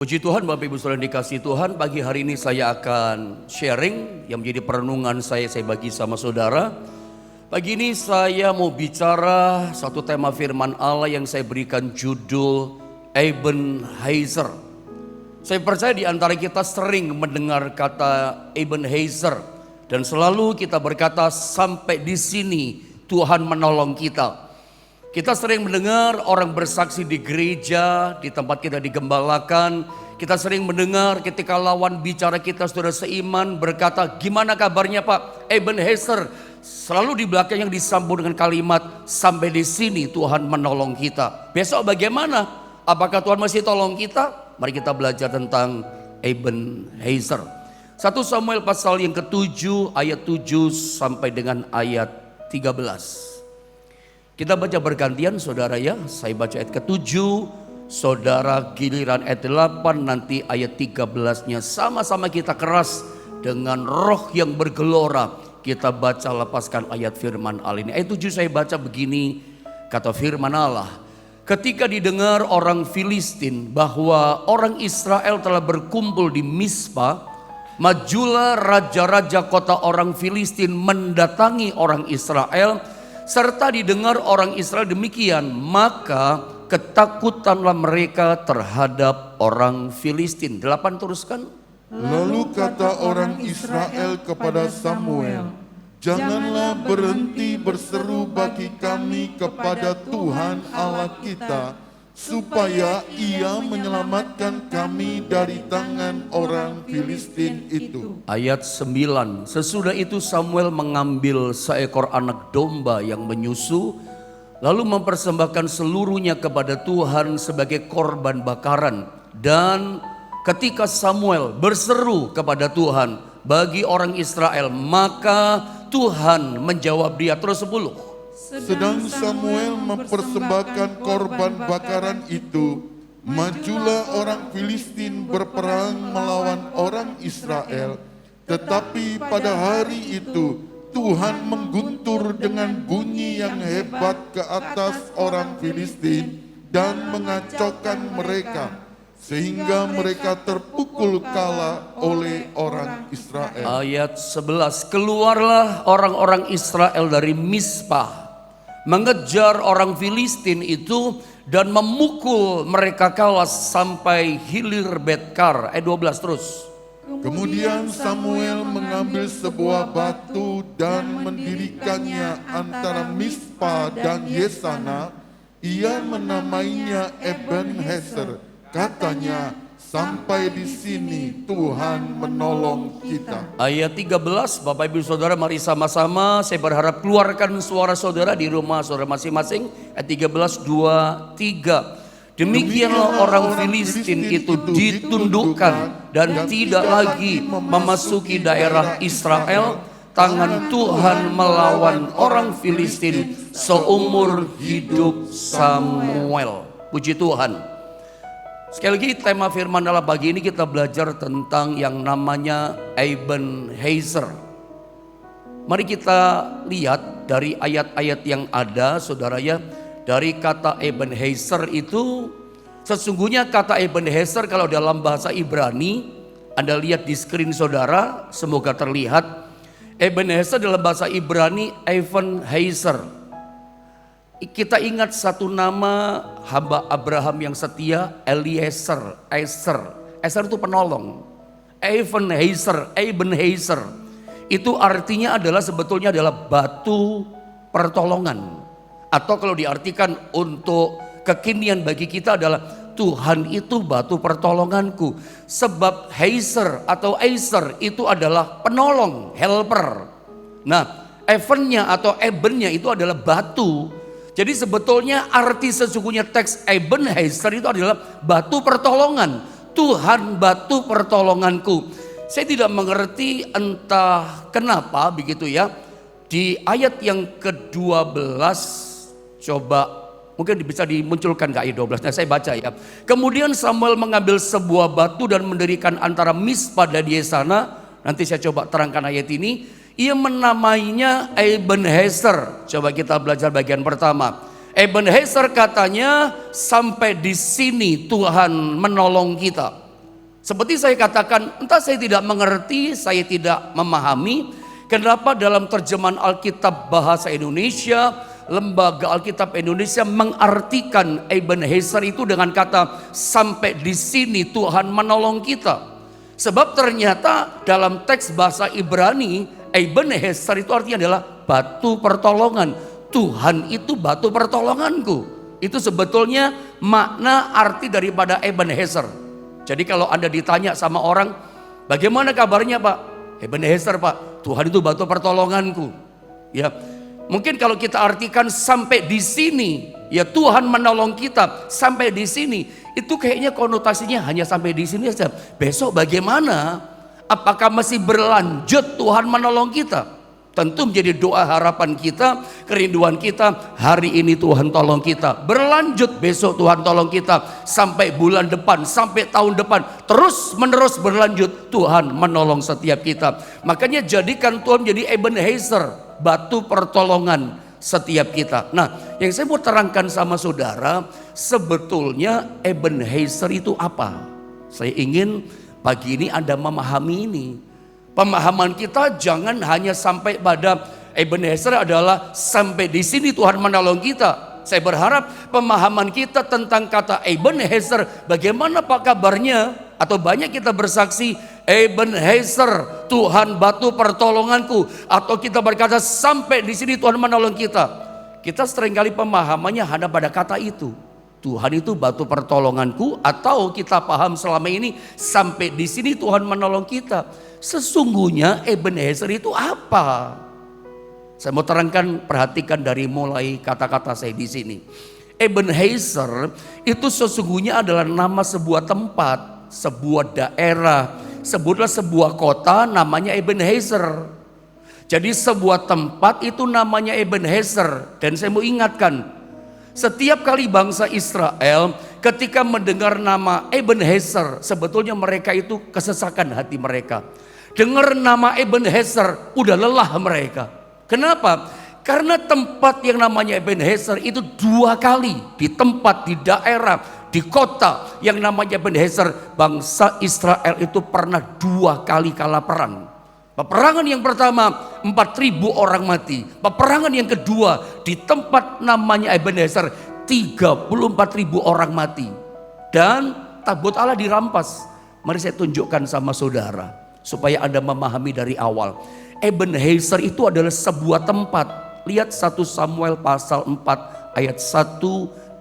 Puji Tuhan, Bapak Ibu Saudara dikasih Tuhan, pagi hari ini saya akan sharing yang menjadi perenungan saya bagi sama saudara. Pagi ini saya mau bicara satu tema firman Allah yang saya berikan judul Ebenezer. Saya percaya di antara kita sering mendengar kata Ebenezer dan selalu kita berkata sampai di sini Tuhan menolong kita. Kita sering mendengar orang bersaksi di gereja, di tempat kita digembalakan. Kita sering mendengar ketika lawan bicara kita saudara seiman berkata, gimana kabarnya Pak? Ebenezer. Selalu di belakang yang disambung dengan kalimat, sampai di sini Tuhan menolong kita. Besok bagaimana? Apakah Tuhan masih tolong kita? Mari kita belajar tentang Ebenezer. 1 Samuel pasal yang ke-7 ayat 7 sampai dengan ayat 13. Kita baca bergantian saudara ya. Saya baca ayat ke-7, saudara giliran ayat 8, nanti ayat 13-nya sama-sama kita keras dengan roh yang bergelora. Kita baca lepaskan ayat firman Allah ini. Ayat 7 saya baca begini, kata firman Allah. Ketika didengar orang Filistin bahwa orang Israel telah berkumpul di Mispa, majulah raja-raja kota orang Filistin mendatangi orang Israel. Serta didengar orang Israel demikian, maka ketakutanlah mereka terhadap orang Filistin. 8 teruskan. Lalu kata orang Israel kepada Samuel, janganlah berhenti berseru bagi kami kepada Tuhan Allah kita, supaya ia menyelamatkan kami dari tangan orang Filistin itu. Ayat 9. Sesudah itu Samuel mengambil seekor anak domba yang menyusu, lalu mempersembahkan seluruhnya kepada Tuhan sebagai korban bakaran. Dan ketika Samuel berseru kepada Tuhan bagi orang Israel, maka Tuhan menjawab dia. Terus 10. Sedang Samuel mempersembahkan korban bakaran itu, majulah orang Filistin berperang melawan orang Israel. Tetapi pada hari itu Tuhan mengguntur dengan bunyi yang hebat ke atas orang Filistin dan mengacaukan mereka, sehingga mereka terpukul kalah oleh orang Israel. Ayat 11. Keluarlah orang-orang Israel dari Mispa, mengejar orang Filistin itu dan memukul mereka kalah sampai hilir Betkar. Ayat 12 terus. Kemudian Samuel mengambil sebuah batu dan mendirikannya antara Mispa dan Yesana. Ia menamainya Ebenezer. Katanya, sampai di sini Tuhan menolong kita. Ayat 13, Bapak Ibu Saudara mari sama-sama saya berharap keluarkan suara saudara di rumah saudara masing-masing. Ayat 13, 2, 3. Demikianlah orang Filistin itu ditundukkan dan tidak lagi memasuki daerah Israel. Tangan Tuhan melawan orang Filistin seumur hidup Samuel. Puji Tuhan. Sekali lagi tema firman dalam pagi ini kita belajar tentang yang namanya Ebenezer. Mari kita lihat dari ayat-ayat yang ada saudara ya. Dari kata Ebenezer itu sesungguhnya kata Ebenezer kalau dalam bahasa Ibrani, Anda lihat di screen saudara, semoga terlihat. Ebenezer dalam bahasa Ibrani Ebenezer. Kita ingat satu nama hamba Abraham yang setia, Eliezer, Ezer itu penolong. Ebenezer itu artinya adalah sebetulnya adalah batu pertolongan. Atau kalau diartikan untuk kekinian bagi kita adalah Tuhan itu batu pertolonganku. Sebab Ezer atau Ezer itu adalah penolong, helper. Nah, ebennya atau ebennya itu adalah batu. Jadi sebetulnya arti sesungguhnya teks Ebenezer itu adalah batu pertolongan. Tuhan batu pertolonganku. Saya tidak mengerti entah kenapa begitu ya. Di ayat yang ke-12 coba mungkin bisa dimunculkan ke ayat 12. Nah saya baca ya. Kemudian Samuel mengambil sebuah batu dan mendirikan antara Mispa dan Yesana. Nanti saya coba terangkan ayat ini. Ia menamainya Ebenezer. Coba kita belajar bagian pertama. Ebenezer katanya sampai di sini Tuhan menolong kita. Seperti saya katakan, entah saya tidak mengerti, saya tidak memahami, kenapa dalam terjemahan Alkitab Bahasa Indonesia, Lembaga Alkitab Indonesia mengartikan Ebenezer itu dengan kata sampai di sini Tuhan menolong kita. Sebab ternyata dalam teks bahasa Ibrani, Ebenezer itu artinya adalah batu pertolongan. Tuhan itu batu pertolonganku. Itu sebetulnya makna arti daripada Ebenezer. Jadi kalau Anda ditanya sama orang, bagaimana kabarnya Pak? Ebenezer Pak, Tuhan itu batu pertolonganku. Ya, mungkin kalau kita artikan sampai di sini, ya Tuhan menolong kita sampai di sini. Itu kayaknya konotasinya hanya sampai di sini saja. Besok bagaimana? Apakah masih berlanjut Tuhan menolong kita? Tentu menjadi doa harapan kita, kerinduan kita, hari ini Tuhan tolong kita. Berlanjut besok Tuhan tolong kita, sampai bulan depan, sampai tahun depan. Terus menerus berlanjut, Tuhan menolong setiap kita. Makanya jadikan Tuhan menjadi Ebenezer, batu pertolongan setiap kita. Nah, yang saya mau terangkan sama saudara, sebetulnya Ebenezer itu apa? Saya ingin pagi ini Anda memahami ini. Pemahaman kita jangan hanya sampai pada Ebenezer adalah sampai di sini Tuhan menolong kita. Saya berharap pemahaman kita tentang kata Ebenezer, bagaimana Pak kabarnya? Atau banyak kita bersaksi Ebenezer, Tuhan batu pertolonganku, atau kita berkata sampai di sini Tuhan menolong kita. Kita seringkali pemahamannya hanya pada kata itu. Tuhan itu batu pertolonganku, atau kita paham selama ini sampai di sini Tuhan menolong kita. Sesungguhnya Ebenezer itu apa? Saya mau terangkan, perhatikan dari mulai kata-kata saya di sini. Ebenezer itu sesungguhnya adalah nama sebuah tempat, sebuah daerah, sebutlah sebuah kota namanya Ebenezer. Jadi sebuah tempat itu namanya Ebenezer. Dan saya mau ingatkan, setiap kali bangsa Israel ketika mendengar nama Ebenezer, sebetulnya mereka itu kesesakan hati mereka. Dengar nama Ebenezer, udah lelah mereka. Kenapa? Karena tempat yang namanya Ebenezer itu 2 kali di tempat, di daerah, di kota yang namanya Ebenezer, bangsa Israel itu pernah 2 kali kalah perang. Peperangan yang pertama 4.000 orang mati. Peperangan yang kedua di tempat namanya Ebenezer 34.000 orang mati. Dan tabut Allah dirampas. Mari saya tunjukkan sama saudara supaya Anda memahami dari awal. Ebenezer itu adalah sebuah tempat. Lihat 1 Samuel pasal 4 ayat 1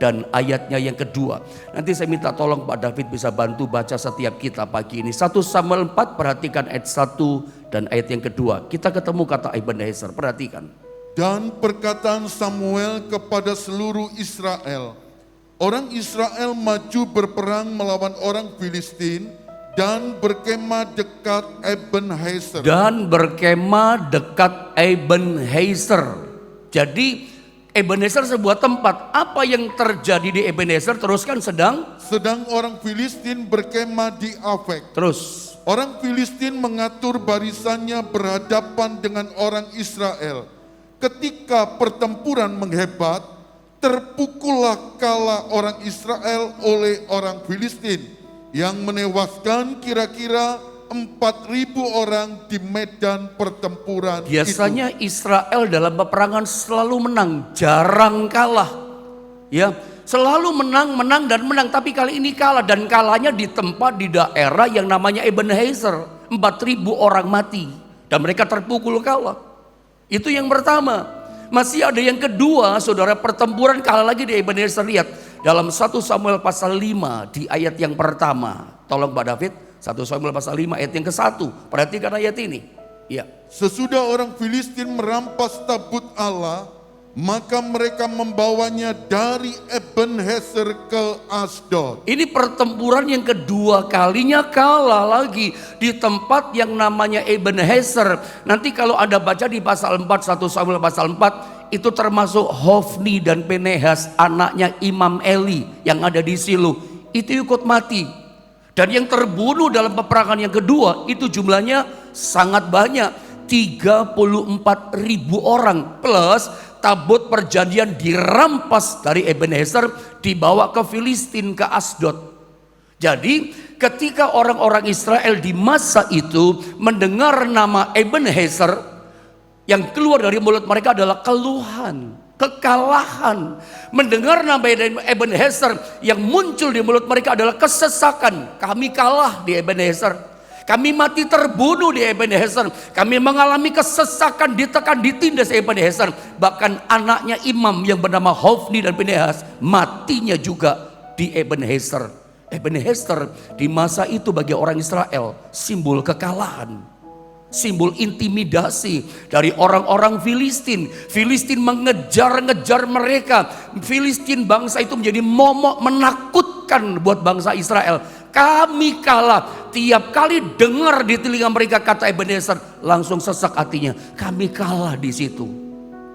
dan ayatnya yang kedua. Nanti saya minta tolong Pak David bisa bantu baca setiap kita pagi ini. 1 Samuel 4, perhatikan ayat 1 dan ayat yang kedua. Kita ketemu kata Ebenezer, perhatikan. Dan perkataan Samuel kepada seluruh Israel. Orang Israel maju berperang melawan orang Filistin dan berkemah dekat Ebenezer. Dan berkemah dekat Ebenezer. Jadi Ebenezer sebuah tempat. Apa yang terjadi di Ebenezer? Teruskan sedang orang Filistin berkemah di Afek. Terus. Orang Filistin mengatur barisannya berhadapan dengan orang Israel. Ketika pertempuran menghebat, terpukullah kala orang Israel oleh orang Filistin yang menewaskan kira-kira 4.000 orang di medan pertempuran. Biasanya itu. Israel dalam peperangan selalu menang, jarang kalah. Ya, selalu menang dan menang, tapi kali ini kalah, dan kalahnya di tempat di daerah yang namanya Ebenezer. 4.000 orang mati dan mereka terpukul kalah. Itu yang pertama. Masih ada yang kedua, saudara, pertempuran kalah lagi di Ebenezer. Lihat dalam 1 Samuel pasal 5 di ayat yang pertama. Tolong Pak David, 1 Samuel pasal 5 ayat yang ke-1. Perhatikan ayat ini. Ya. Sesudah orang Filistin merampas tabut Allah, maka mereka membawanya dari Ebenezer ke Asdod. Ini pertempuran yang kedua kalinya kalah lagi di tempat yang namanya Ebenezer. Nanti kalau Anda baca di pasal 4, 1 Samuel pasal 4, itu termasuk Hofni dan Pinehas, anaknya Imam Eli yang ada di Silo. Itu ikut mati. Dan yang terbunuh dalam peperangan yang kedua itu jumlahnya sangat banyak, 34.000 orang, plus tabut perjanjian dirampas dari Ebenezer, dibawa ke Filistin, ke Asdod. Jadi ketika orang-orang Israel di masa itu mendengar nama Ebenezer, yang keluar dari mulut mereka adalah keluhan, kekalahan. Mendengar nama Ebenezer, yang muncul di mulut mereka adalah kesesakan. Kami kalah di Ebenezer. Kami mati terbunuh di Ebenezer. Kami mengalami kesesakan, ditekan, ditindas Ebenezer. Bahkan anaknya imam yang bernama Hofni dan Pinehas matinya juga di Ebenezer. Ebenezer di masa itu bagi orang Israel simbol kekalahan, simbol intimidasi dari orang-orang Filistin. Filistin mengejar-ngejar mereka. Filistin bangsa itu menjadi momok menakutkan buat bangsa Israel. Kami kalah. Tiap kali dengar di telinga mereka kata Ebenezer, langsung sesak hatinya. Kami kalah di situ.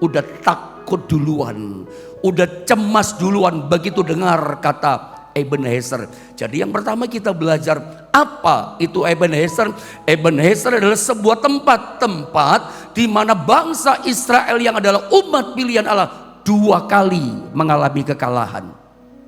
Udah takut duluan, udah cemas duluan begitu dengar kata Ebenezer. Jadi yang pertama kita belajar apa itu Ebenezer. Ebenezer adalah sebuah tempat di mana bangsa Israel yang adalah umat pilihan Allah 2 kali mengalami kekalahan.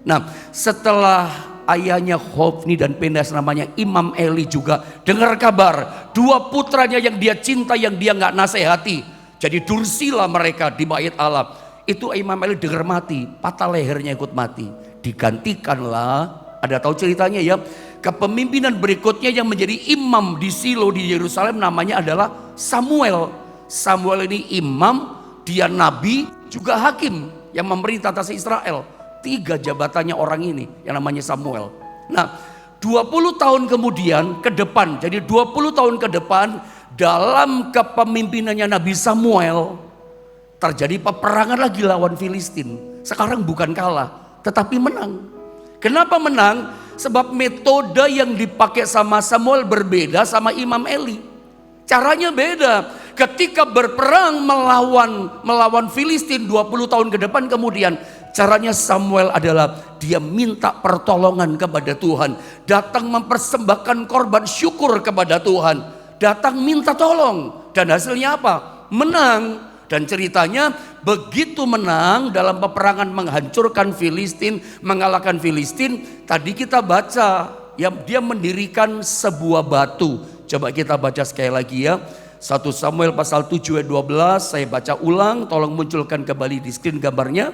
Nah, setelah ayahnya Hofni dan Pinehas namanya Imam Eli juga dengar kabar 2 putranya yang dia cinta, yang dia nggak nasihati, jadi dursila mereka di bait Allah. Itu Imam Eli dengar mati, patah lehernya ikut mati. Digantikanlah, ada tahu ceritanya ya, kepemimpinan berikutnya yang menjadi imam di Silo di Yerusalem namanya adalah Samuel. Samuel ini imam, dia nabi, juga hakim yang memerintah atas Israel. 3 jabatannya orang ini yang namanya Samuel. Nah, 20 tahun kemudian ke depan, jadi 20 tahun ke depan dalam kepemimpinannya Nabi Samuel terjadi peperangan lagi lawan Filistin. Sekarang bukan kalah, tetapi menang. Kenapa menang? Sebab metode yang dipakai sama Samuel berbeda sama Imam Eli. Caranya beda. Ketika berperang melawan Filistin 20 tahun ke depan kemudian, caranya Samuel adalah dia minta pertolongan kepada Tuhan. Datang mempersembahkan korban syukur kepada Tuhan. Datang minta tolong. Dan hasilnya apa? Menang. Dan ceritanya begitu menang dalam peperangan menghancurkan Filistin, mengalahkan Filistin. Tadi kita baca ya, dia mendirikan sebuah batu. Coba kita baca sekali lagi ya. 1 Samuel pasal 7 ayat 12, saya baca ulang, tolong munculkan kembali di screen gambarnya.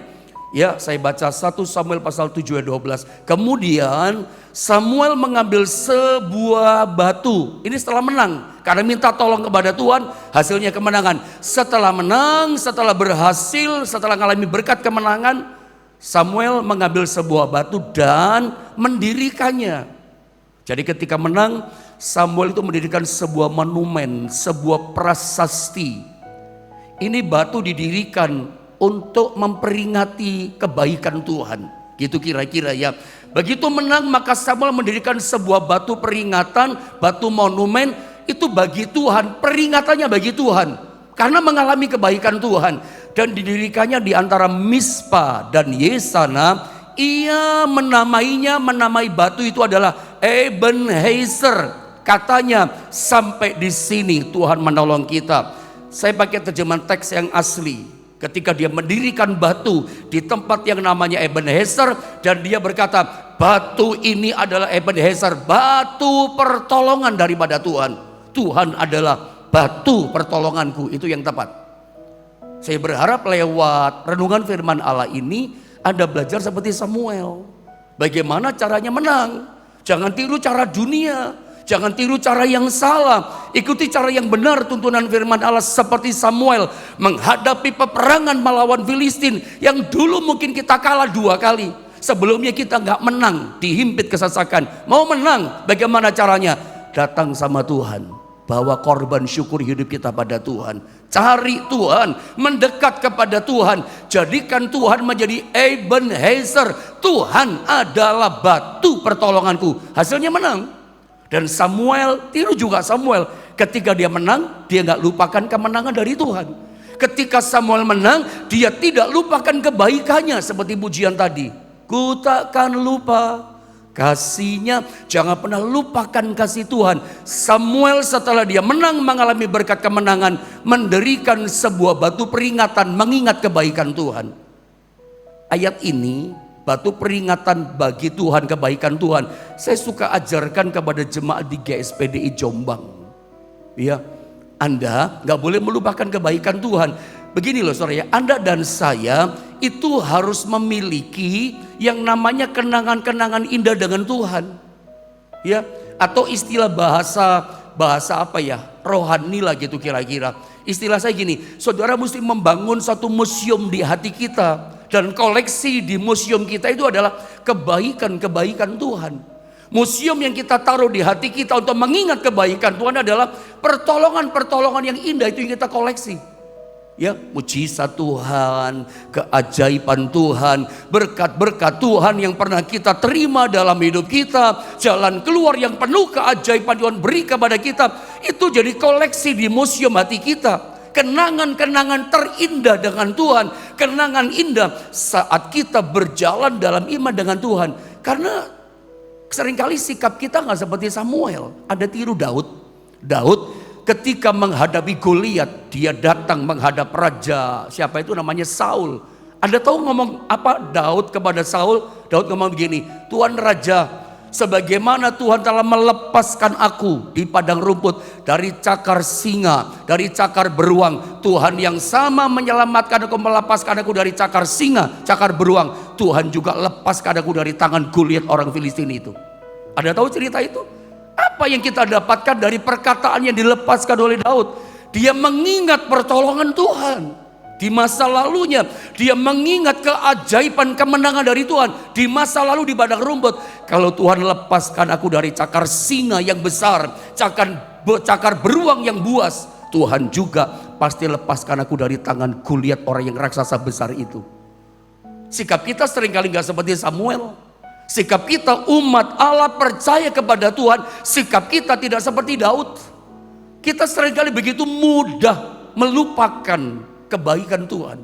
Ya, saya baca 1 Samuel pasal 7 ayat 12. Kemudian Samuel mengambil sebuah batu. Ini setelah menang, karena minta tolong kepada Tuhan, hasilnya kemenangan. Setelah menang, setelah berhasil, setelah mengalami berkat kemenangan, Samuel mengambil sebuah batu dan mendirikannya. Jadi ketika menang, Samuel itu mendirikan sebuah monumen, sebuah prasasti. Ini batu didirikan untuk memperingati kebaikan Tuhan. Gitu kira-kira ya. Begitu menang maka Samuel mendirikan sebuah batu peringatan, batu monumen. Itu bagi Tuhan, peringatannya bagi Tuhan. Karena mengalami kebaikan Tuhan. Dan didirikannya di antara Mispa dan Yesana. Ia menamai batu itu adalah Ebenezer. Katanya sampai di sini Tuhan menolong kita. Saya pakai terjemahan teks yang asli. Ketika dia mendirikan batu di tempat yang namanya Ebenezer, dan dia berkata, batu ini adalah Ebenezer, batu pertolongan daripada Tuhan. Tuhan adalah batu pertolonganku, itu yang tepat. Saya berharap lewat renungan firman Allah ini Anda belajar seperti Samuel. Bagaimana caranya menang. Jangan tiru cara dunia. Jangan tiru cara yang salah. Ikuti cara yang benar tuntunan firman Allah seperti Samuel menghadapi peperangan melawan Filistin yang dulu mungkin kita kalah 2 kali. Sebelumnya kita nggak menang, dihimpit kesesakan. Mau menang, bagaimana caranya? Datang sama Tuhan. Bawa korban syukur hidup kita pada Tuhan. Cari Tuhan, mendekat kepada Tuhan. Jadikan Tuhan menjadi Ebenezer. Tuhan adalah batu pertolonganku. Hasilnya menang. Dan Samuel, tiru juga Samuel. Ketika dia menang, dia gak lupakan kemenangan dari Tuhan. Ketika Samuel menang, dia tidak lupakan kebaikannya. Seperti pujian tadi. Ku takkan lupa kasihnya. Jangan pernah lupakan kasih Tuhan. Samuel setelah dia menang, mengalami berkat kemenangan, mendirikan sebuah batu peringatan mengingat kebaikan Tuhan. Ayat ini batu peringatan bagi Tuhan, kebaikan Tuhan. Saya suka ajarkan kepada jemaat di GSPDI Jombang. Ya, Anda nggak boleh melupakan kebaikan Tuhan. Begini loh saudara ya, Anda dan saya itu harus memiliki yang namanya kenangan-kenangan indah dengan Tuhan. Ya, atau istilah bahasa apa ya, rohani lah gitu kira-kira. Istilah saya gini, saudara mesti membangun satu museum di hati kita. Dan koleksi di museum kita itu adalah kebaikan-kebaikan Tuhan. Museum yang kita taruh di hati kita untuk mengingat kebaikan Tuhan adalah pertolongan-pertolongan yang indah, itu yang kita koleksi. Ya, mujizat Tuhan, keajaiban Tuhan, berkat-berkat Tuhan yang pernah kita terima dalam hidup kita, jalan keluar yang penuh keajaiban Tuhan beri kepada kita, itu jadi koleksi di museum hati kita. Kenangan-kenangan terindah dengan Tuhan, kenangan indah saat kita berjalan dalam iman dengan Tuhan. Karena seringkali sikap kita nggak seperti Samuel. Ada tiru Daud ketika menghadapi Goliat, dia datang menghadap raja, siapa itu namanya Saul. Anda tahu ngomong apa Daud kepada Saul? Daud ngomong begini, Tuhan Raja, sebagaimana Tuhan telah melepaskan aku di padang rumput dari cakar singa, dari cakar beruang, Tuhan yang sama menyelamatkan aku, melepaskan aku dari cakar singa, cakar beruang, Tuhan juga lepaskan aku dari tangan Goliat orang Filistin itu. Ada tahu cerita itu? Apa yang kita dapatkan dari perkataan yang dilepaskan oleh Daud? Dia mengingat pertolongan Tuhan di masa lalunya. Dia mengingat keajaiban kemenangan dari Tuhan di masa lalu di padang rumput. Kalau Tuhan lepaskan aku dari cakar singa yang besar, cakar beruang yang buas, Tuhan juga pasti lepaskan aku dari tangan Goliat orang yang raksasa besar itu. Sikap kita seringkali gak seperti Samuel. Sikap kita umat Allah percaya kepada Tuhan, sikap kita tidak seperti Daud. Kita seringkali begitu mudah melupakan kebaikan Tuhan.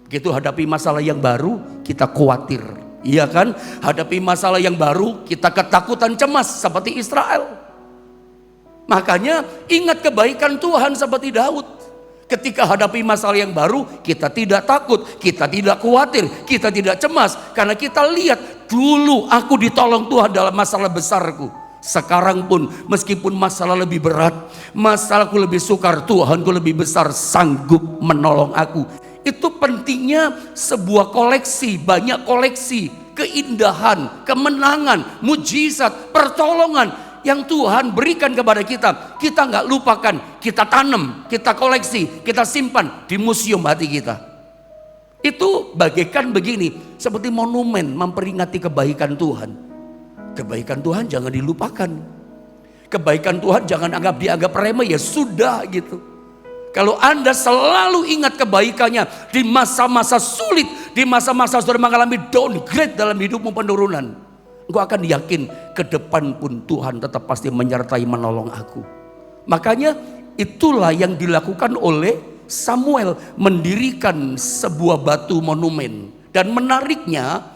Begitu hadapi masalah yang baru, kita khawatir. Iya kan? Hadapi masalah yang baru, kita ketakutan cemas seperti Israel. Makanya ingat kebaikan Tuhan seperti Daud. Ketika hadapi masalah yang baru, kita tidak takut, kita tidak khawatir, kita tidak cemas. Karena kita lihat, dulu aku ditolong Tuhan dalam masalah besarku. Sekarang pun meskipun masalah lebih berat, masalahku lebih sukar, Tuhanku lebih besar, sanggup menolong aku. Itu pentingnya sebuah koleksi, banyak koleksi, keindahan, kemenangan, mujizat, pertolongan yang Tuhan berikan kepada kita. Kita nggak lupakan, kita tanam, kita koleksi, kita simpan di museum hati kita. Itu bagaikan begini, seperti monumen memperingati kebaikan Tuhan. Kebaikan Tuhan jangan dilupakan. Kebaikan Tuhan jangan dianggap remeh, ya sudah gitu. Kalau Anda selalu ingat kebaikannya di masa-masa sulit, di masa-masa saudara mengalami downgrade dalam hidupmu, penurunan, engkau akan yakin ke depan pun Tuhan tetap pasti menyertai menolong aku. Makanya itulah yang dilakukan oleh Samuel, mendirikan sebuah batu monumen. Dan menariknya,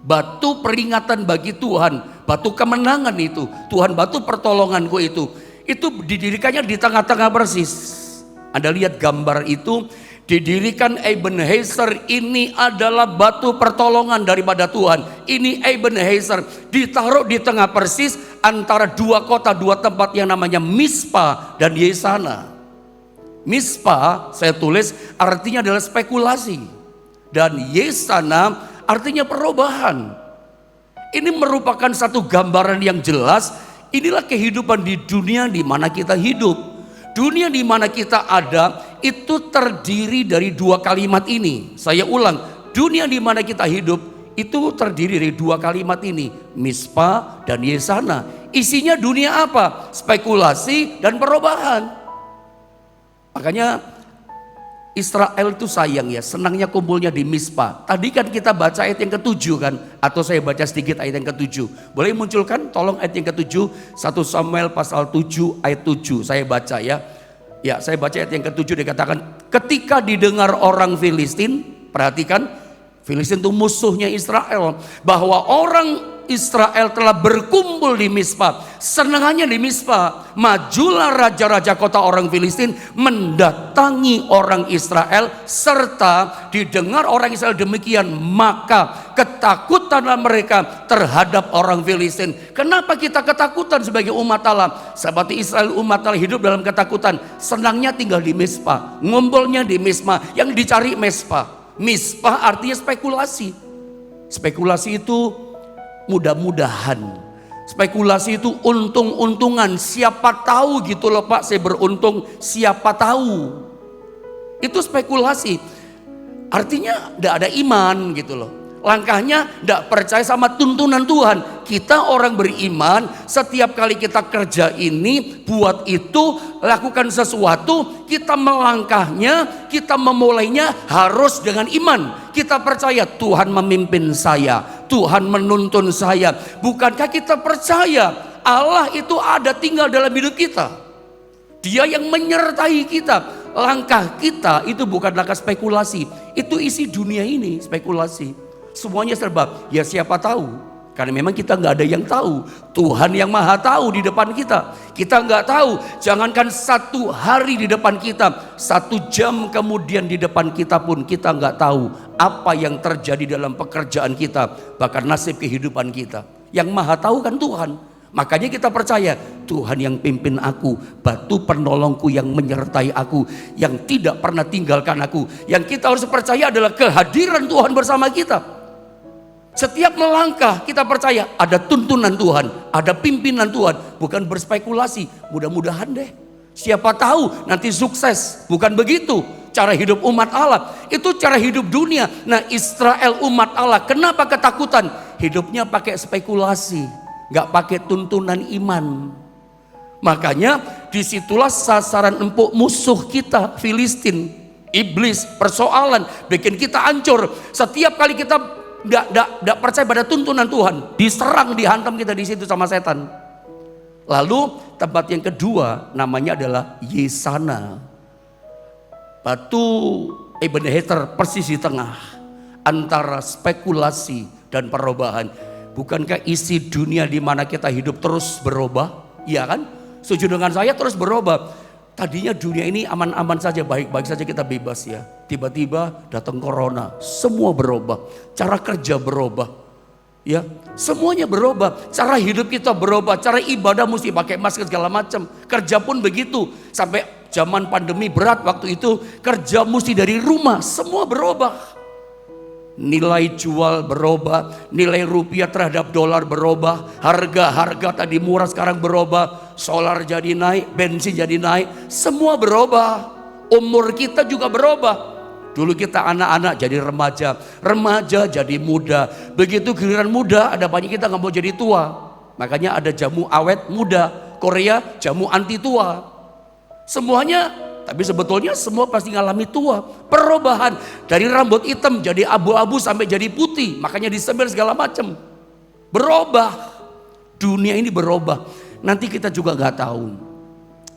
batu peringatan bagi Tuhan, batu kemenangan itu, Tuhan batu pertolonganku itu didirikannya di tengah-tengah persis. Anda lihat gambar itu, didirikan Ebenezer, ini adalah batu pertolongan daripada Tuhan. Ini Ebenezer ditaruh di tengah persis antara dua kota, dua tempat yang namanya Mispa dan Yesana. Mispa saya tulis artinya adalah spekulasi, dan Yesana artinya perubahan. Ini merupakan satu gambaran yang jelas. Inilah kehidupan di dunia di mana kita hidup. Dunia di mana kita ada itu terdiri dari dua kalimat ini. Saya ulang, dunia di mana kita hidup itu terdiri dari dua kalimat ini, Mispa dan Yesana. Isinya dunia apa? Spekulasi dan perubahan. Makanya Israel itu sayang ya, senangnya kumpulnya di Mispa. Tadi kan kita baca ayat yang ke-7 kan, atau saya baca sedikit ayat yang ke-7. Boleh munculkan tolong ayat yang ke-7, 1 Samuel pasal 7 ayat 7. Saya baca ya. Ya, saya baca ayat yang ke-7, dikatakan ketika didengar orang Filistin, perhatikan, Filistin itu musuhnya Israel, bahwa orang Israel telah berkumpul di Mispa. Senangannya di Mispa, majulah raja-raja kota orang Filistin mendatangi orang Israel, serta didengar orang Israel demikian, maka ketakutanlah mereka terhadap orang Filistin. Kenapa kita ketakutan sebagai umat Allah? Seperti Israel umat Allah hidup dalam ketakutan. Senangnya tinggal di Mispa, ngumpulnya di Mispa, yang dicari Mispa. Mispa artinya spekulasi. Spekulasi itu mudah-mudahan. Spekulasi itu untung-untungan. Siapa tahu gitu loh Pak, saya beruntung. Siapa tahu. Itu spekulasi. Artinya tidak ada iman gitu loh. Langkahnya tidak percaya sama tuntunan Tuhan. Kita orang beriman, setiap kali kita kerja ini, buat itu, lakukan sesuatu, kita melangkahnya, kita memulainya harus dengan iman. Kita percaya Tuhan memimpin saya, Tuhan menuntun saya. Bukankah kita percaya Allah itu ada tinggal dalam hidup kita? Dia yang menyertai kita. Langkah kita itu bukan langkah spekulasi. Itu isi dunia ini, spekulasi. Semuanya serba, ya siapa tahu. Karena memang kita nggak ada yang tahu. Tuhan yang maha tahu di depan kita. Kita nggak tahu, jangankan 1 hari di depan kita, 1 jam kemudian di depan kita pun kita nggak tahu apa yang terjadi dalam pekerjaan kita, bahkan nasib kehidupan kita. Yang maha tahu kan Tuhan. Makanya kita percaya Tuhan yang pimpin aku, batu penolongku yang menyertai aku, yang tidak pernah tinggalkan aku. Yang kita harus percaya adalah kehadiran Tuhan bersama kita. Setiap melangkah kita percaya ada tuntunan Tuhan, ada pimpinan Tuhan, bukan berspekulasi. Mudah-mudahan deh, siapa tahu nanti sukses. Bukan begitu cara hidup umat Allah, itu cara hidup dunia. Nah, Israel umat Allah kenapa ketakutan? Hidupnya pakai spekulasi, gak pakai tuntunan iman. Makanya disitulah sasaran empuk musuh kita, Filistin, iblis, persoalan, bikin kita hancur. Setiap kali kita tidak percaya pada tuntunan Tuhan, diserang, dihantam kita di situ sama setan. Lalu tempat yang kedua namanya adalah Yesana, batu Ebenezer, persis di tengah antara spekulasi dan perubahan. Bukankah isi dunia di mana kita hidup terus berubah? Iya kan? Setuju dengan saya, terus berubah. Tadinya dunia ini aman-aman saja, baik-baik saja, kita bebas ya. Tiba-tiba datang corona, semua berubah. Cara kerja berubah, ya, semuanya berubah. Cara hidup kita berubah, cara ibadah mesti pakai masker segala macam. Kerja pun begitu. Sampai zaman pandemi berat waktu itu, kerja mesti dari rumah, semua berubah. Nilai jual berubah, nilai rupiah terhadap dolar berubah, harga-harga tadi murah sekarang berubah, solar jadi naik, bensin jadi naik, semua berubah. Umur kita juga berubah. Dulu kita anak-anak jadi remaja, remaja jadi muda. Begitu giliran muda, ada banyak kita nggak mau jadi tua. Makanya ada jamu awet muda, Korea jamu anti tua. Semuanya, tapi sebetulnya semua pasti ngalami tua. Perubahan dari rambut hitam jadi abu-abu sampai jadi putih. Makanya disemir segala macam. Berubah. Dunia ini berubah. Nanti kita juga nggak tahu.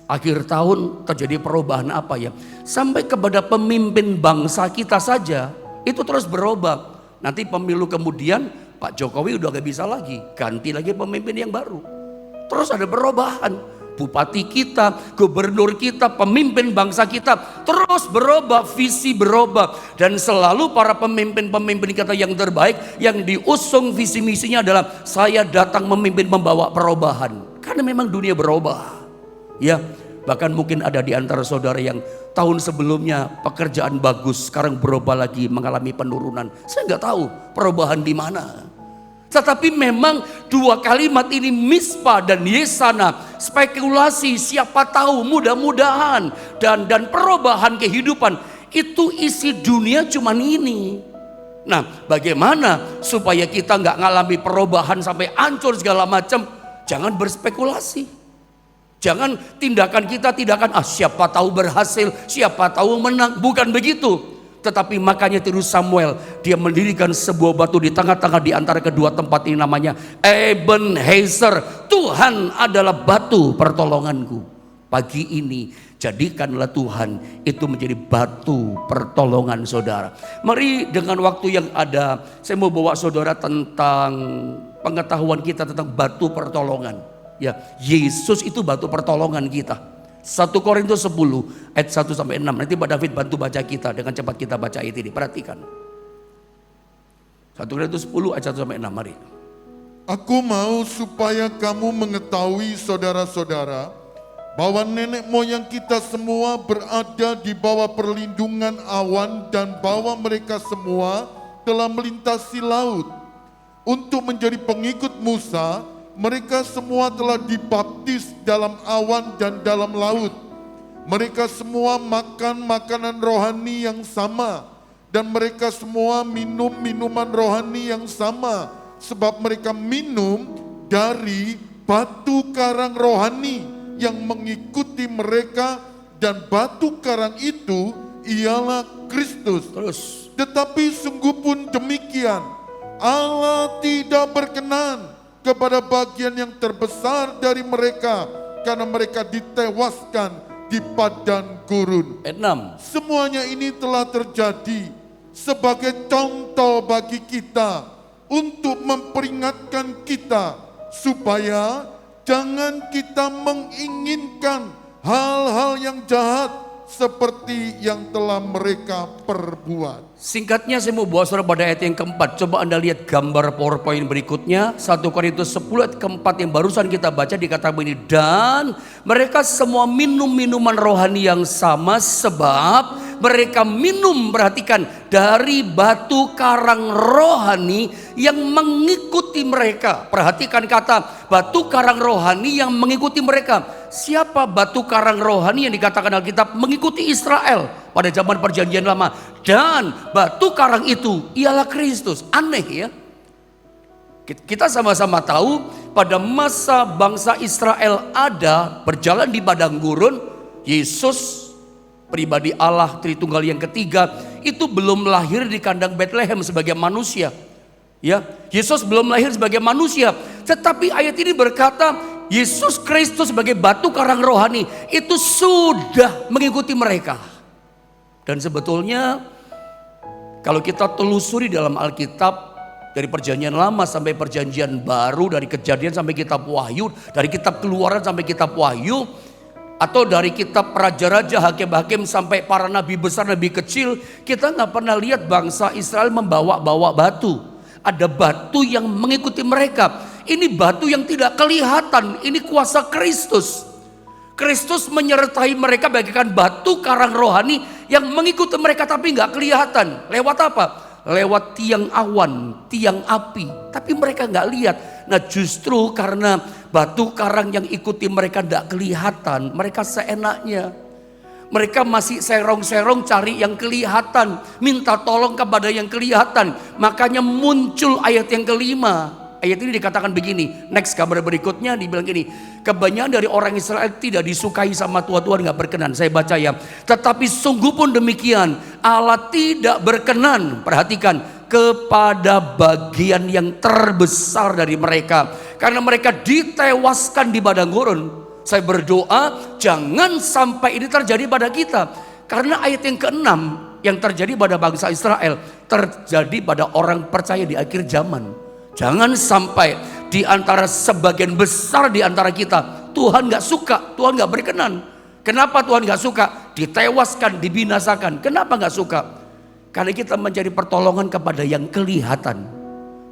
Akhir tahun terjadi perubahan apa ya? Sampai kepada pemimpin bangsa kita saja itu terus berubah. Nanti pemilu kemudian Pak Jokowi udah gak bisa lagi. Ganti lagi pemimpin yang baru. Terus ada perubahan. Bupati kita, gubernur kita, pemimpin bangsa kita terus berubah, visi berubah. Dan selalu para pemimpin-pemimpin kita yang terbaik, yang diusung visi misinya adalah saya datang memimpin membawa perubahan. Karena memang dunia berubah. Ya, bahkan mungkin ada di antara saudara yang tahun sebelumnya pekerjaan bagus, sekarang berubah lagi mengalami penurunan. Saya nggak tahu perubahan di mana. Tetapi memang dua kalimat ini, Mispa dan Yesana, spekulasi, siapa tahu, mudah-mudahan, dan perubahan kehidupan, itu isi dunia cuman ini. Nah, bagaimana supaya kita nggak ngalami perubahan sampai hancur segala macam? Jangan berspekulasi. Jangan tindakan kita tindakan siapa tahu berhasil, siapa tahu menang, bukan begitu. Tetapi makanya tiru Samuel, dia mendirikan sebuah batu di tengah-tengah di antara kedua tempat ini, namanya Ebenezer. Tuhan adalah batu pertolonganku. Pagi ini jadikanlah Tuhan itu menjadi batu pertolongan saudara. Mari dengan waktu yang ada, saya mau bawa saudara tentang pengetahuan kita tentang batu pertolongan. Ya, Yesus itu batu pertolongan kita. 1 Korintus 10 ayat 1 sampai 6. Nanti Pak David bantu baca kita, dengan cepat kita baca ayat ini. Perhatikan. 1 Korintus 10 ayat 1 sampai 6, mari. Aku mau supaya kamu mengetahui saudara-saudara, bahwa nenek moyang kita semua berada di bawah perlindungan awan dan bahwa mereka semua telah melintasi laut. Untuk menjadi pengikut Musa, mereka semua telah dibaptis dalam awan dan dalam laut. Mereka semua makan makanan rohani yang sama dan mereka semua minum minuman rohani yang sama, sebab mereka minum dari batu karang rohani yang mengikuti mereka, dan batu karang itu ialah Kristus. Terus. Tetapi sungguh pun demikian, Allah tidak berkenan kepada bagian yang terbesar dari mereka, karena mereka ditewaskan di padang gurun. Ayat 6. Semuanya ini telah terjadi sebagai contoh bagi kita, untuk memperingatkan kita supaya jangan kita menginginkan hal-hal yang jahat seperti yang telah mereka perbuat. Singkatnya saya mau bawa saudara pada ayat yang keempat. Coba Anda lihat gambar PowerPoint berikutnya. 1 Korintus 10 ayat keempat yang barusan kita baca, dikatakan begini. Dan mereka semua minum minuman rohani yang sama, sebab mereka minum, perhatikan, dari batu karang rohani yang mengikuti mereka. Perhatikan kata batu karang rohani yang mengikuti mereka. Siapa batu karang rohani yang dikatakan Alkitab? Mengikuti Israel pada zaman perjanjian lama. Dan batu karang itu ialah Kristus. Aneh ya. Kita sama-sama tahu pada masa bangsa Israel ada berjalan di padang gurun, Yesus pribadi Allah Tritunggal yang ketiga itu belum lahir di kandang Bethlehem sebagai manusia. Ya, Yesus belum lahir sebagai manusia, tetapi ayat ini berkata Yesus Kristus sebagai batu karang rohani itu sudah mengikuti mereka. Dan sebetulnya kalau kita telusuri dalam Alkitab, dari perjanjian lama sampai perjanjian baru, dari Kejadian sampai kitab Wahyu, dari kitab Keluaran sampai kitab Wahyu, atau dari kitab raja-raja, hakim-hakim sampai para nabi besar, nabi kecil, kita nggak pernah lihat bangsa Israel membawa-bawa batu. Ada batu yang mengikuti mereka. Ini batu yang tidak kelihatan, ini kuasa Kristus. Kristus menyertai mereka bagaikan batu karang rohani yang mengikuti mereka tapi nggak kelihatan. Lewat apa? Lewat tiang awan, tiang api. Tapi mereka nggak lihat. Nah justru karena batu karang yang ikuti mereka tidak kelihatan, mereka seenaknya. Mereka masih serong-serong cari yang kelihatan, minta tolong kepada yang kelihatan. Makanya muncul ayat yang kelima. Ayat ini dikatakan begini, next gambar berikutnya dibilang gini, kebanyakan dari orang Israel tidak disukai sama Tuhan gak berkenan. Saya baca ya, tetapi sungguh pun demikian, Allah tidak berkenan, perhatikan, kepada bagian yang terbesar dari mereka, karena mereka ditewaskan di padang gurun. Saya berdoa jangan sampai ini terjadi pada kita, karena ayat yang ke-6 yang terjadi pada bangsa Israel terjadi pada orang percaya di akhir zaman. Jangan sampai di antara sebagian besar di antara kita Tuhan gak suka, Tuhan gak berkenan. Kenapa Tuhan gak suka? Ditewaskan, dibinasakan. Kenapa gak suka? Karena kita mencari pertolongan kepada yang kelihatan.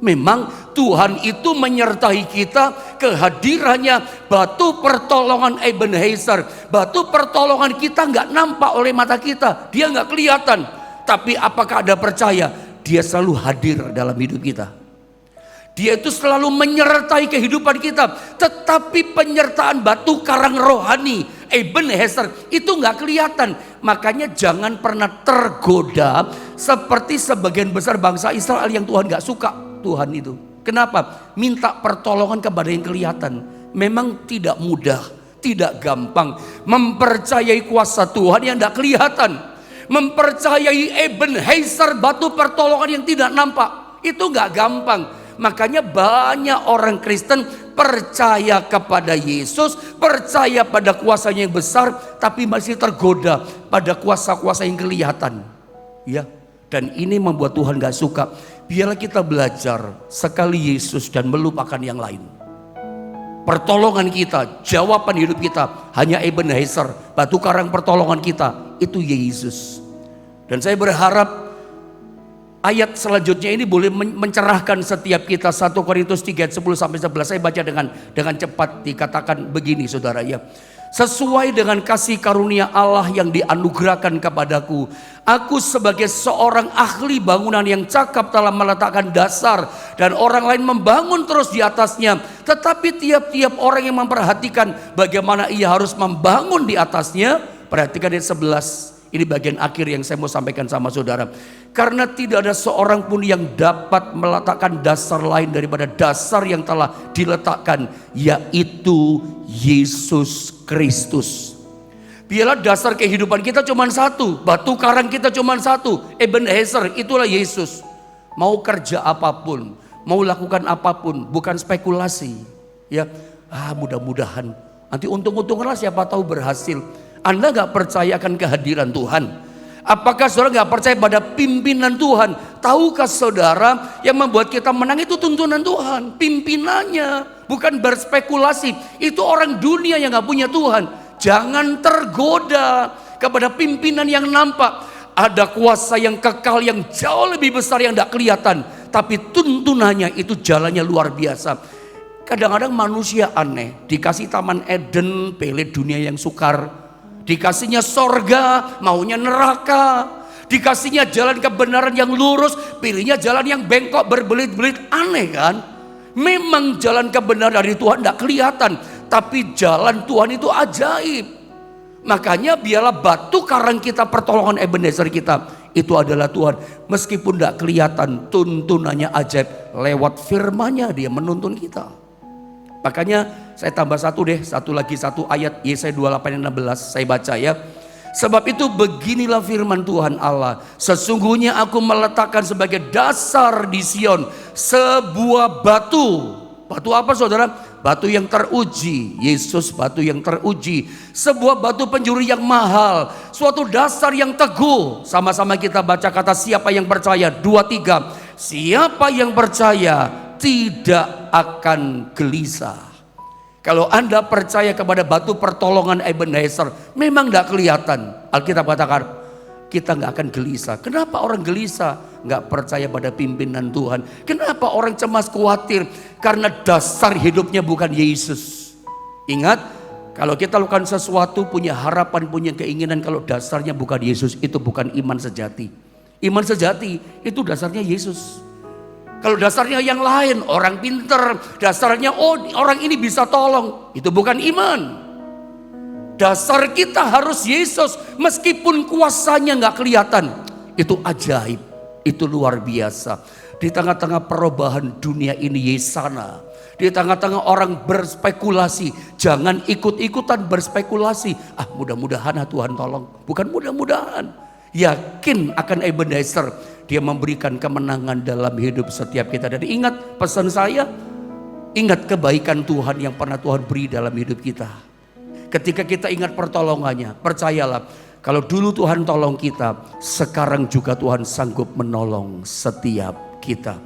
Memang Tuhan itu menyertai kita, kehadirannya batu pertolongan Ebenezer. Batu pertolongan kita gak nampak oleh mata kita, dia gak kelihatan. Tapi apakah Anda percaya? Dia selalu hadir dalam hidup kita. Dia itu selalu menyertai kehidupan kita. Tetapi penyertaan batu karang rohani Ebenezer itu gak kelihatan. Makanya jangan pernah tergoda seperti sebagian besar bangsa Israel yang Tuhan gak suka. Tuhan itu kenapa? Minta pertolongan kepada yang kelihatan. Memang tidak mudah, tidak gampang mempercayai kuasa Tuhan yang gak kelihatan. Mempercayai Ebenezer, batu pertolongan yang tidak nampak, itu gak gampang. Makanya banyak orang Kristen percaya kepada Yesus, percaya pada kuasanya yang besar, tapi masih tergoda pada kuasa-kuasa yang kelihatan. Ya, dan ini membuat Tuhan gak suka. Biarlah kita belajar sekali Yesus dan melupakan yang lain. Pertolongan kita, jawaban hidup kita hanya Ebenezer, batu karang pertolongan kita, itu Yesus. Dan saya berharap ayat selanjutnya ini boleh mencerahkan setiap kita. 1 Korintus 3 ayat 10 sampai 11. Saya baca dengan cepat. Dikatakan begini saudara ya. Sesuai dengan kasih karunia Allah yang dianugerahkan kepadaku, aku sebagai seorang ahli bangunan yang cakap telah meletakkan dasar dan orang lain membangun terus di atasnya. Tetapi tiap-tiap orang yang memperhatikan bagaimana ia harus membangun di atasnya. Perhatikan ayat 11. Ini bagian akhir yang saya mau sampaikan sama saudara. Karena tidak ada seorang pun yang dapat meletakkan dasar lain daripada dasar yang telah diletakkan, yaitu Yesus Kristus. Biarlah dasar kehidupan kita cuma satu, batu karang kita cuma satu, Ebenezer, itulah Yesus. Mau kerja apapun, mau lakukan apapun, bukan spekulasi. Ya, mudah-mudahan nanti untung-untunganlah, siapa tahu berhasil. Anda gak percaya akan kehadiran Tuhan? Apakah saudara gak percaya pada pimpinan Tuhan? Tahukah saudara yang membuat kita menang itu tuntunan Tuhan, pimpinannya, bukan berspekulasi. Itu orang dunia yang gak punya Tuhan. Jangan tergoda kepada pimpinan yang nampak. Ada kuasa yang kekal yang jauh lebih besar yang gak kelihatan, tapi tuntunannya itu jalannya luar biasa. Kadang-kadang manusia aneh, dikasih taman Eden, pilih dunia yang sukar. Dikasihnya sorga, maunya neraka. Dikasihnya jalan kebenaran yang lurus, pilihnya jalan yang bengkok berbelit-belit. Aneh kan? Memang jalan kebenaran dari Tuhan tidak kelihatan, tapi jalan Tuhan itu ajaib. Makanya biarlah batu karang kita, pertolongan Ebenezer kita, itu adalah Tuhan. Meskipun tidak kelihatan, tuntunannya ajaib. Lewat firman-Nya dia menuntun kita. Makanya saya tambah satu ayat Yesaya 28:16 saya baca ya. Sebab itu beginilah firman Tuhan Allah, sesungguhnya aku meletakkan sebagai dasar di Sion sebuah batu. Batu apa saudara? Batu yang teruji. Yesus batu yang teruji. Sebuah batu penjuru yang mahal, suatu dasar yang teguh. Sama-sama kita baca kata siapa yang percaya. 2-3. Siapa yang percaya tidak akan gelisah. Kalau Anda percaya kepada batu pertolongan Ebenezer, memang tidak kelihatan. Alkitab katakan kita nggak akan gelisah. Kenapa orang gelisah? Nggak percaya pada pimpinan Tuhan. Kenapa orang cemas khawatir? Karena dasar hidupnya bukan Yesus. Ingat, kalau kita lakukan sesuatu, punya harapan, punya keinginan, kalau dasarnya bukan Yesus, itu bukan iman sejati. Iman sejati itu dasarnya Yesus. Kalau dasarnya yang lain, orang pinter, dasarnya orang ini bisa tolong, itu bukan iman. Dasar kita harus Yesus, meskipun kuasanya nggak kelihatan. Itu ajaib, itu luar biasa. Di tengah-tengah perubahan dunia ini Yesana, di tengah-tengah orang berspekulasi, jangan ikut-ikutan berspekulasi. Mudah-mudahan Tuhan tolong, bukan mudah-mudahan. Yakin akan Ebenezer, dia memberikan kemenangan dalam hidup setiap kita. Dan ingat pesan saya, ingat kebaikan Tuhan yang pernah Tuhan beri dalam hidup kita. Ketika kita ingat pertolongannya, percayalah, kalau dulu Tuhan tolong kita, sekarang juga Tuhan sanggup menolong setiap kita.